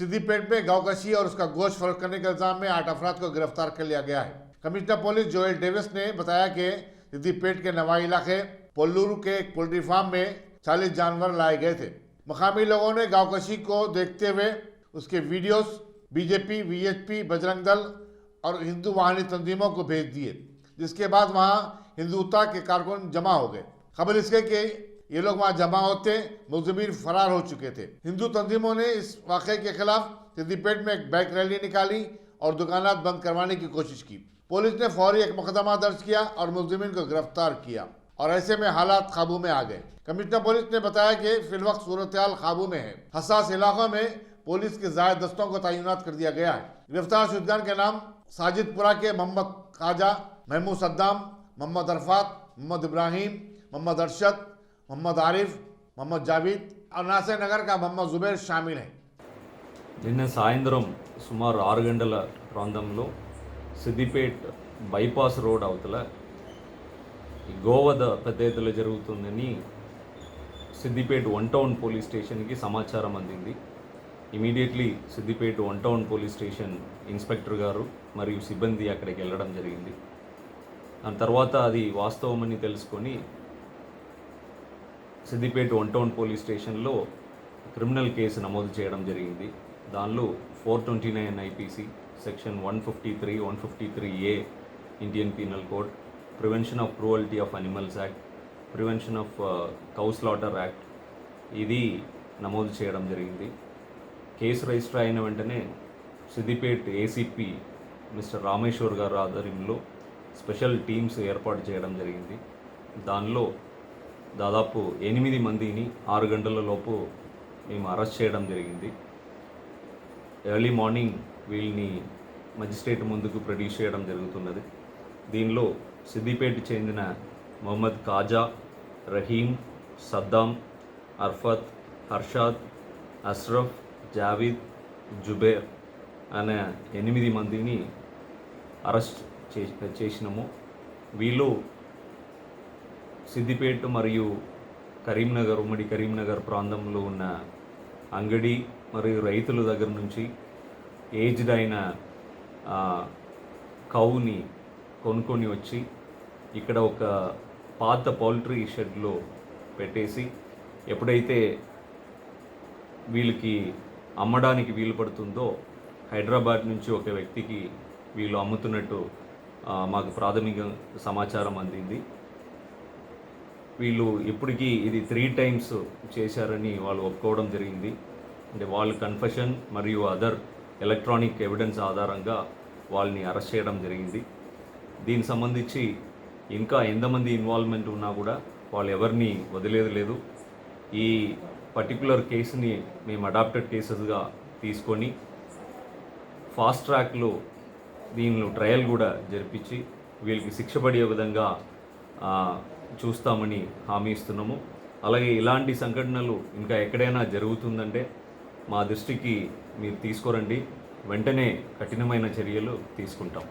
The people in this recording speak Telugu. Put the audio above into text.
सिद्दीपेट में गौकशी और उसका गोश्त फरोख्त करने के इल्जाम में 8 अफराद को गिरफ्तार कर लिया गया है। कमिश्नर पुलिस जोएल डेविस ने बताया कि सिद्दीपेट के नवाई इलाके पोल्लूरू के एक पोल्ट्री फार्म में 40 जानवर लाए गए थे। मकामी लोगों ने गौकशी को देखते हुए उसके videos BJP, VHP, Bajrang Dal और हिंदू वाहिनी तंजीमों को भेज दिए, जिसके बाद वहां हिंदुत्व के कारकुन जमा हो गए। खबर इसके कि ये लोग वहां जमा होते मुलजिमीन फरार हो चुके थे। हिंदू तंजीमों ने इस वाक़े के खिलाफ सिद्दीपेट में एक बाइक रैली निकाली और दुकानात बंद करवाने की कोशिश की। पुलिस ने फौरी एक मुकदमा दर्ज किया और मुलजिमीन को गिरफ्तार किया और ऐसे में हालात काबू में आ गए। कमिश्नर पुलिस ने बताया कि फिलवक्त सूरत हाल काबू में है। हसास इलाकों में पुलिस के जायद दस्तों को तैनात कर दिया गया है। गिरफ्तार शुदगान के नाम साजिदपुरा के मोहम्मद खाजा, महमूद सद्दाम, मोहम्मद अरफात, मोहम्मद इब्राहिम, मोहम्मद अरशद, मोहम्मद आरिफ, मोहम्मद जावेद और नासिर नगर का मोहम्मद जुबैर शामिल हैं। నిన్న సాయంత్రం సుమారు 6 గంటల ప్రాంతంలో సిద్దిపేట్ బైపాస్ రోడ్ అవతల ఈ గోవధ పెద్ద ఎత్తున జరుగుతుందని సిద్దిపేట్ వన్ టౌన్ పోలీస్ స్టేషన్కి సమాచారం అందింది. Immediately Siddipet one town police station inspector గారు మరియు సిబ్బంది అక్కడికి వెళ్ళడం జరిగింది. దాని తర్వాత అది వాస్తవమని తెలుసుకొని సిద్దిపేట్ వన్ టౌన్ పోలీస్ స్టేషన్లో క్రిమినల్ కేసు నమోదు చేయడం జరిగింది. దానిలో 429 IPC, section 153, 153A Indian penal code, prevention of cruelty of animals act, prevention of cow slaughter act ఇది నమోదు చేయడం జరిగింది. కేసు రిజిస్టర్ అయిన వెంటనే సిద్దిపేట్ ఏసీపీ మిస్టర్ రామేశ్వర్ గారు ఆధ్వర్యంలో స్పెషల్ టీమ్స్ ఏర్పాటు చేయడం జరిగింది. దానిలో దాదాపు 8 మందిని 6 గంటల లోపు మేము అరెస్ట్ చేయడం జరిగింది. ఎర్లీ మార్నింగ్ వీళ్ళని మజిస్ట్రేట్ ముందుకు ప్రొడ్యూస్ చేయడం జరుగుతున్నది. దీనిలో సిద్దిపేటకు చెందిన మొహమ్మద్ ఖాజా, రహీం, సద్దాం, అర్ఫత్, హర్షాద్, అష్రఫ్, జావీద్, జుబేర్ అనే 8 మందిని అరెస్ట్ చేసినాము. వీళ్ళు సిద్దిపేట మరియు కరీంనగర్, ఉమ్మడి కరీంనగర్ ప్రాంతంలో ఉన్న అంగడి మరియు రైతుల దగ్గర నుంచి ఏజ్డ్ అయిన కౌని కొనుక్కొని వచ్చి ఇక్కడ ఒక పాత పౌల్ట్రీ షెడ్లో పెట్టేసి ఎప్పుడైతే వీళ్ళకి అమ్మడానికి వీలు పడుతుందో హైదరాబాద్ నుంచి ఒక వ్యక్తికి వీళ్ళు అమ్ముతున్నట్టు మాకు ప్రాథమిక సమాచారం అందింది. వీళ్ళు ఇప్పటికీ ఇది 3 times చేశారని వాళ్ళు ఒప్పుకోవడం జరిగింది. అంటే వాళ్ళ కన్ఫెషన్ మరియు అదర్ ఎలక్ట్రానిక్ ఎవిడెన్స్ ఆధారంగా వాళ్ళని అరెస్ట్ చేయడం జరిగింది. దీనికి సంబంధించి ఇంకా ఎంతమంది ఇన్వాల్వ్మెంట్ ఉన్నా కూడా వాళ్ళు ఎవరిని వదిలేది లేదు. ఈ పర్టికులర్ కేసుని మేము అడాప్టెడ్ కేసెస్గా తీసుకొని ఫాస్ట్ ట్రాక్లో దీనిలో ట్రయల్ కూడా జరిపించి వీళ్ళకి శిక్ష పడే విధంగా చూస్తామని హామీ ఇస్తున్నాము. అలాగే ఇలాంటి సంఘటనలు ఇంకా ఎక్కడైనా జరుగుతుందంటే మా దృష్టికి మీరు తీసుకురండి, వెంటనే కఠినమైన చర్యలు తీసుకుంటాం.